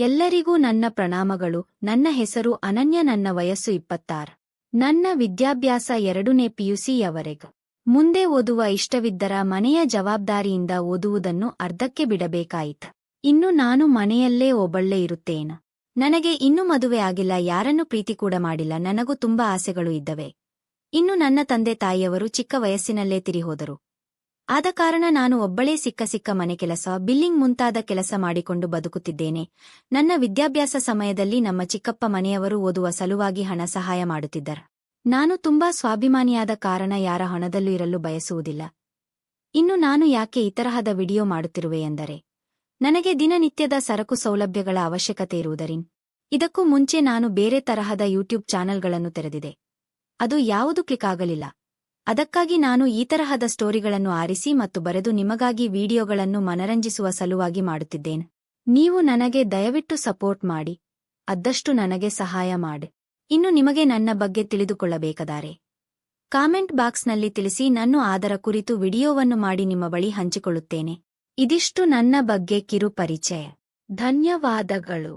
ಎಲ್ಲರಿಗೂ ನನ್ನ ಪ್ರಣಾಮಗಳು. ನನ್ನ ಹೆಸರು ಅನನ್ಯ. ನನ್ನ ವಯಸ್ಸು 26. ನನ್ನ ವಿದ್ಯಾಭ್ಯಾಸ 2ನೇ PUCಯವರೆಗೂ. ಮುಂದೆ ಓದುವ ಇಷ್ಟವಿದ್ದರ ಮನೆಯ ಜವಾಬ್ದಾರಿಯಿಂದ ಓದುವುದನ್ನು ಅರ್ಧಕ್ಕೆ ಬಿಡಬೇಕಾಯಿತು. ಇನ್ನು ನಾನು ಮನೆಯಲ್ಲೇ ಒಬ್ಬಳೇ ಇರುತ್ತೇನೆ. ನನಗೆ ಇನ್ನೂ ಮದುವೆ ಆಗಿಲ್ಲ, ಯಾರನ್ನೂ ಪ್ರೀತಿ ಕೂಡ ಮಾಡಿಲ್ಲ. ನನಗೂ ತುಂಬಾ ಆಸೆಗಳು ಇದ್ದವೆ. ಇನ್ನು ನನ್ನ ತಂದೆ ತಾಯಿಯವರು ಚಿಕ್ಕ ವಯಸ್ಸಿನಲ್ಲೇ ತಿರಿಹೋದರು. ಆದ ಕಾರಣ ನಾನು ಒಬ್ಬಳೇ ಸಿಕ್ಕ ಮನೆ ಕೆಲಸ, ಬಿಲ್ಲಿಂಗ್ ಮುಂತಾದ ಕೆಲಸ ಮಾಡಿಕೊಂಡು ಬದುಕುತ್ತಿದ್ದೇನೆ. ನನ್ನ ವಿದ್ಯಾಭ್ಯಾಸ ಸಮಯದಲ್ಲಿ ನಮ್ಮ ಚಿಕ್ಕಪ್ಪ ಮನೆಯವರು ಓದುವ ಸಲುವಾಗಿ ಹಣ ಸಹಾಯ ಮಾಡುತ್ತಿದ್ದರು. ನಾನು ತುಂಬಾ ಸ್ವಾಭಿಮಾನಿಯಾದ ಕಾರಣ ಯಾರ ಹಣದಲ್ಲೂ ಇರಲು ಬಯಸುವುದಿಲ್ಲ. ಇನ್ನು ನಾನು ಯಾಕೆ ಈ ತರಹದ ವಿಡಿಯೋ ಮಾಡುತ್ತಿರುವೆ ಎಂದರೆ, ನನಗೆ ದಿನನಿತ್ಯದ ಸರಕು ಸೌಲಭ್ಯಗಳ ಅವಶ್ಯಕತೆ ಇರುವುದರಿಂದ. ಇದಕ್ಕೂ ಮುಂಚೆ ನಾನು ಬೇರೆ ತರಹದ ಯೂಟ್ಯೂಬ್ ಚಾನೆಲ್ಗಳನ್ನು ತೆರೆದಿದೆ. ಅದು ಯಾವುದು ಕ್ಲಿಕ್ ಆಗಲಿಲ್ಲ. ಅದಕ್ಕಾಗಿ ನಾನು ಈ ತರಹದ ಸ್ಟೋರಿಗಳನ್ನು ಆರಿಸಿ ಮತ್ತು ಬರೆದು ನಿಮಗಾಗಿ ವಿಡಿಯೋಗಳನ್ನು ಮನರಂಜಿಸುವ ಸಲುವಾಗಿ ಮಾಡುತ್ತಿದ್ದೇನೆ. ನೀವು ನನಗೆ ದಯವಿಟ್ಟು ಸಪೋರ್ಟ್ ಮಾಡಿ, ಆದಷ್ಟು ನನಗೆ ಸಹಾಯ ಮಾಡಿ. ಇನ್ನು ನಿಮಗೆ ನನ್ನ ಬಗ್ಗೆ ತಿಳಿದುಕೊಳ್ಳಬೇಕಾದರೆ ಕಾಮೆಂಟ್ ಬಾಕ್ಸ್ನಲ್ಲಿ ತಿಳಿಸಿ. ನಾನು ಅದರ ಕುರಿತು ವಿಡಿಯೋವನ್ನು ಮಾಡಿ ನಿಮ್ಮ ಬಳಿ ಹಂಚಿಕೊಳ್ಳುತ್ತೇನೆ. ಇದಿಷ್ಟು ನನ್ನ ಬಗ್ಗೆ ಕಿರು ಪರಿಚಯ. ಧನ್ಯವಾದಗಳು.